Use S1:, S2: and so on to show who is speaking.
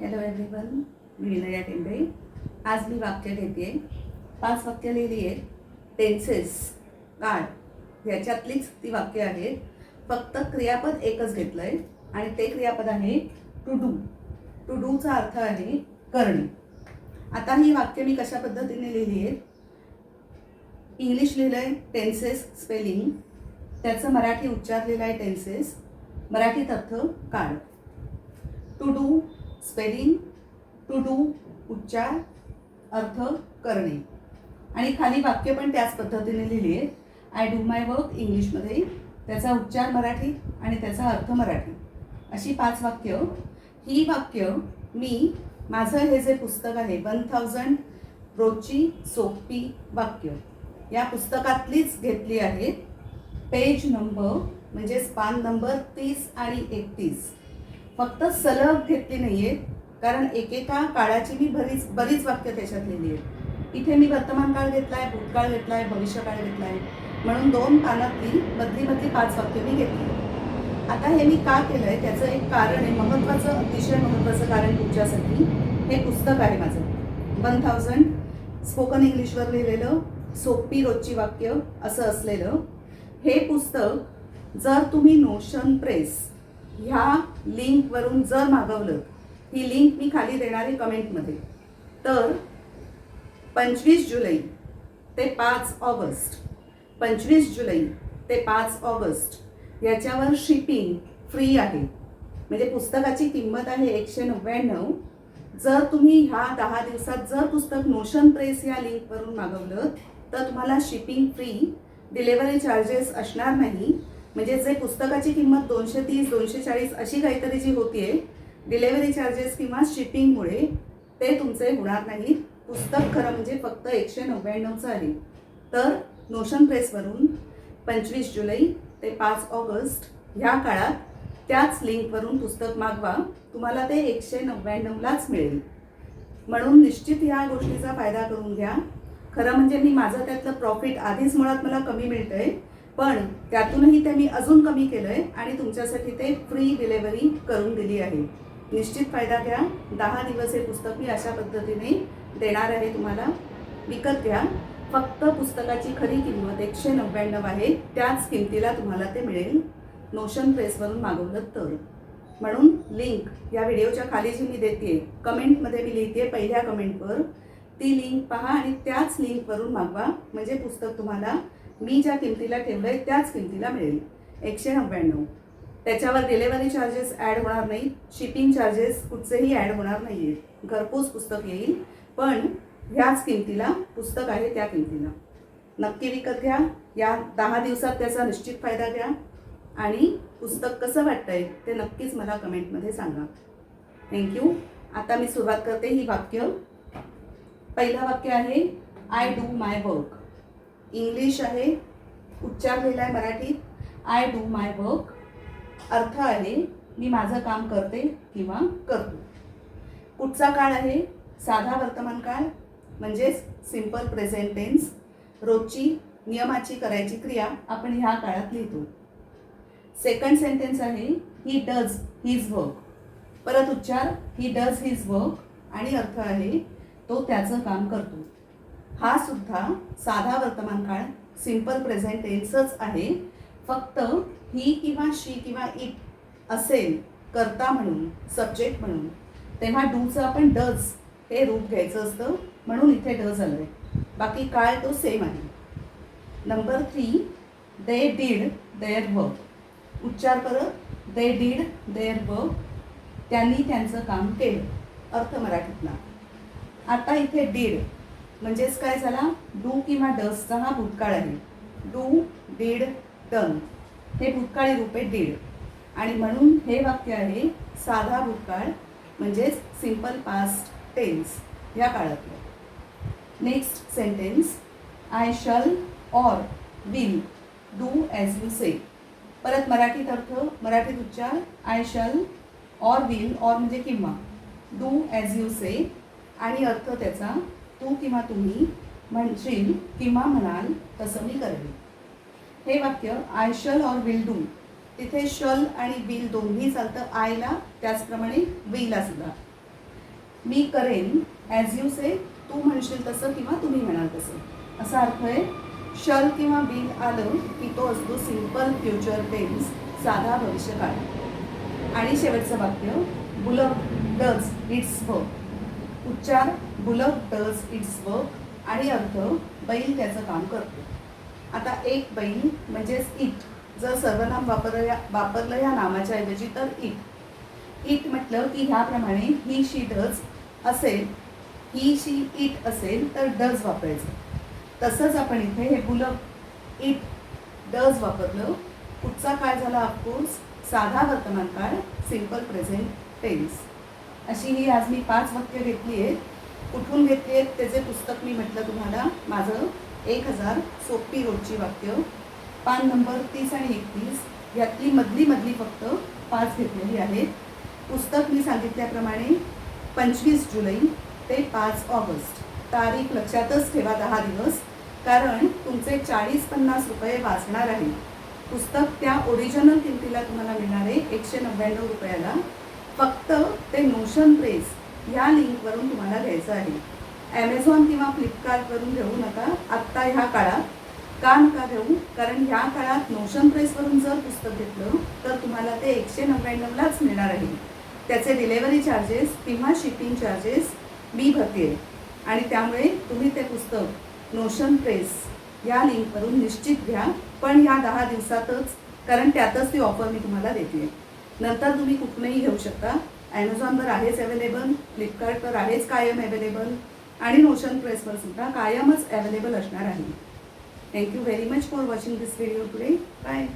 S1: Hello everyone, मी विनया टेंबे. आज मी वाक्य घेते. 5 वाक्य लिहिली आहेत. टेन्सेस, काळ ह्याच्यातलीच ती वाक्य आहेत. फक्त क्रियापद एकच घेतलं आहे आणि ते क्रियापद आहे टू डू. टू डूचा अर्थ आहे करणे. आता ही वाक्य मी कशा पद्धतीने लिहिली आहेत. इंग्लिश लिहिलं आहे टेन्सेस स्पेलिंग, त्याचं मराठी उच्चार लिहिला आहे टेन्सेस, मराठीत अर्थ काळ. To do spelling, to do उच्चार, अर्थ करणे. आणि खाली वाक्य पण त्याच पद्धतीने लिहिली आहे. आय डू माय वर्क इंग्लिशमध्ये, त्याचा उच्चार मराठी आणि त्याचा अर्थ मराठी. अशी 5 वाक्य. ही वाक्य मी माझं हे जे पुस्तक आहे 1000 रोजची सोपी वाक्य या पुस्तकातलीच घेतली आहे. पेज नंबर म्हणजेच पान नंबर 30 आणि 31. फक्त सलग घेतली नाही आहे, कारण एकेका काळाची मी बरीच वाक्य त्याच्यात लिहिली आहेत. इथे मी वर्तमान काळ घेतला आहे, भूतकाळ घेतला आहे, भविष्यकाळ घेतला आहे, म्हणून 2 पानातली मधली 5 वाक्य मी घेतली. आता हे मी का केलं आहे त्याचं एक कारण आहे, महत्त्वाचं, अतिशय महत्त्वाचं कारण तुमच्यासाठी. हे पुस्तक आहे माझं 1000 स्पोकन इंग्लिशवर लिहिलेलं सोपी रोजची वाक्य असं असलेलं हे पुस्तक. जर तुम्ही नोशन प्रेस ह्या लिंकवरून जर मागवलं, ही लिंक मी खाली देणार आहे कमेंटमध्ये, तर 25 जुलै ते 5 ऑगस्ट 25 जुलै ते 5 ऑगस्ट याच्यावर शिपिंग फ्री आहे. म्हणजे पुस्तकाची किंमत आहे 199. जर तुम्ही ह्या 10 दिवसात जर पुस्तक नोशन प्रेस या लिंकवरून मागवलं तर तुम्हाला शिपिंग फ्री, डिलेवरी चार्जेस असणार नाही. म्हणजे जे पुस्तकाची किंमत 230 240 अशी काहीतरी जी होतीये, डिलेवरी चार्जेस किंवा शिपिंगमुळे ते तुमचे होणार नाहीत. पुस्तक खरं म्हणजे फक्त 199चं आहे. तर नोशन प्रेसवरून 25 जुलै ते 5 ऑगस्ट ह्या काळात त्याच लिंकवरून पुस्तक मागवा, तुम्हाला ते 199लाच मिळेल. म्हणून निश्चित ह्या गोष्टीचा फायदा करून घ्या. खरं म्हणजे मी माझं त्यातलं प्रॉफिट आधीच मुळात मला कमी मिळतंय, पण त्यातूनही ते मी अजून कमी केलं आहे आणि तुमच्यासाठी ते फ्री डिलेवरी करून दिली आहे. निश्चित फायदा घ्या. 10 दिवस हे पुस्तक मी अशा पद्धतीने देणार आहे तुम्हाला. विकत घ्या. फक्त पुस्तकाची खरी किंमत 199 आहे, त्याच किमतीला तुम्हाला ते मिळेल नोशन प्रेसवरून मागवलं तर. म्हणून लिंक या व्हिडिओच्या खाली जी मी देते कमेंटमध्ये मी लिहिते, पहिल्या कमेंटवर ती लिंक पहा आणि त्याच लिंकवरून मागवा. म्हणजे पुस्तक तुम्हाला मी ज्या किमतीला ठेवलं आहे त्याच किमतीला मिळेल 199. त्याच्यावर डिलेवरी चार्जेस ॲड होणार नाहीत, शिपिंग चार्जेस कुठचेही ॲड होणार नाही आहेत. घरपोच पुस्तक येईल, पण ह्याच किमतीला पुस्तक आहे, त्या किमतीला. नक्की विकत घ्या. या 10 दिवसात त्याचा निश्चित फायदा घ्या आणि पुस्तक कसं वाटतंय ते नक्कीच मला कमेंटमध्ये सांगा. थँक्यू. आता मी सुरुवात करते ही वाक्य. पहिलं वाक्य आहे I do my work. English आहे, उच्चार लिहिला आहे मराठीत. आय डू माय वर्क अर्थ आहे मी माझं काम करते किंवा करतो. पुढचा काळ आहे साधा वर्तमान काळ, म्हणजेच सिंपल प्रेझेंट टेन्स. रोजची नियमाची करायची क्रिया आपण ह्या काळात लिहितो. सेकंड सेंटेन्स आहे ही डज हिज वर्क. परत उच्चार ही डज हिज वर्क आणि अर्थ आहे तो त्याचं काम करतो. हा सुद्धा साधा वर्तमान काळ सिंपल प्रेझेंट टेन्सच आहे. फक्त ही किंवा शी किंवा इट असेल कर्ता म्हणून, सब्जेक्ट म्हणून, तेव्हा डूचं आपण डज हे रूप घ्यायचं असतं, म्हणून इथे डज आलं आहे. बाकी काळ तो सेम आहे. Number 3 they did their work. उच्चार परत दे डीड देअर वर्क, त्यांनी त्यांचं काम केलं, अर्थ मराठीतला. आता इथे डीड म्हणजेच काय झाला, डू किंवा डजचा हा भूतकाळ आहे. डू, डीड, डन हे भूतकाळी रूप आहे डीड, आणि म्हणून हे वाक्य आहे साधा भूतकाळ म्हणजेच सिंपल पास्ट टेन्स या काळातलं. Next sentence I shall or will do as you say. परत मराठीत अर्थ, मराठीत उच्चार I shall or will, or म्हणजे किंवा, डू ॲज यू से आणि अर्थ त्याचा तू किंवा तुम्ही म्हणशील किंवा म्हणाल तसं मी करेन. हे वाक्य I shall or will do, तिथे शल आणि विल दोन्ही चालतं, आयला त्याचप्रमाणे विलला सुद्धा. मी करेन, ॲज यू से, तू म्हणशील तसं किंवा तुम्ही म्हणाल तसं असा अर्थ आहे. शल किंवा विल आलं की तो असतो सिम्पल फ्युचर टेन्स, साधा भविष्यकाळ. आणि शेवटचं वाक्य, बुलक डज इट्स वर्क. उच्चार, बुलक डज इट्स वर्क आणि अर्थ, बैल त्याचं काम करतो. आता एक बैल म्हणजेच इट, जर सर्वनाम वापरलं या नामाच्या ऐवजी तर इट. इट म्हटलं की ह्याप्रमाणे ही शी डज असेल, ही शी इट असेल तर डज वापरायचं. तसंच आपण इथे हे बुलक इट डज वापरलं. पुढचा काळ झाला ऑफकोर्स साधा वर्तमान काळ, सिम्पल प्रेझेंट टेन्स. अशी ही आज मी 5 वाक्य घेतली आहेत. कुठून घेतली आहेत त्याचे पुस्तक मी म्हटलं तुम्हाला, माझं 1000 सोपी रोजची वाक्य, पान नंबर 30 आणि 31 यातली मधली फक्त 5 घेतलेली आहेत. पुस्तक मी सांगितल्याप्रमाणे 25 जुलै ते 5 ऑगस्ट. तारीख लक्षातच ठेवा, 10 दिवस, कारण तुमचे 40-50 रुपये वाचणार आहे. पुस्तक त्या ओरिजिनल किमतीला तुम्हाला मिळणार आहे 199 रुपयाला. फक्त ते नोशन प्रेस ह्या लिंकवरून तुम्हाला घ्यायचं आहे. ॲमेझॉन किंवा फ्लिपकार्टवरून घेऊ नका आत्ता ह्या काळात. का नका घेऊ? कारण ह्या काळात नोशन प्रेसवरून जर पुस्तक घेतलं तर तुम्हाला ते 199लाच मिळणार आहे. त्याचे डिलेवरी चार्जेस किंवा शिपिंग चार्जेस मी भरते आणि त्यामुळे तुम्ही ते पुस्तक नोशन प्रेस या लिंकवरून निश्चित घ्या, पण ह्या 10 दिवसातच, कारण त्यातच ती ऑफर मी तुम्हाला देते. नंतर तुम्ही कुठूनही घेऊ शकता. ॲमेझॉनवर आहेच अवेलेबल, फ्लिपकार्टवर आहेच कायम अवेलेबल आणि नोशन प्रेसवर सुद्धा कायमच अवेलेबल असणार आहे. Thank you very much for watching this video today. Bye.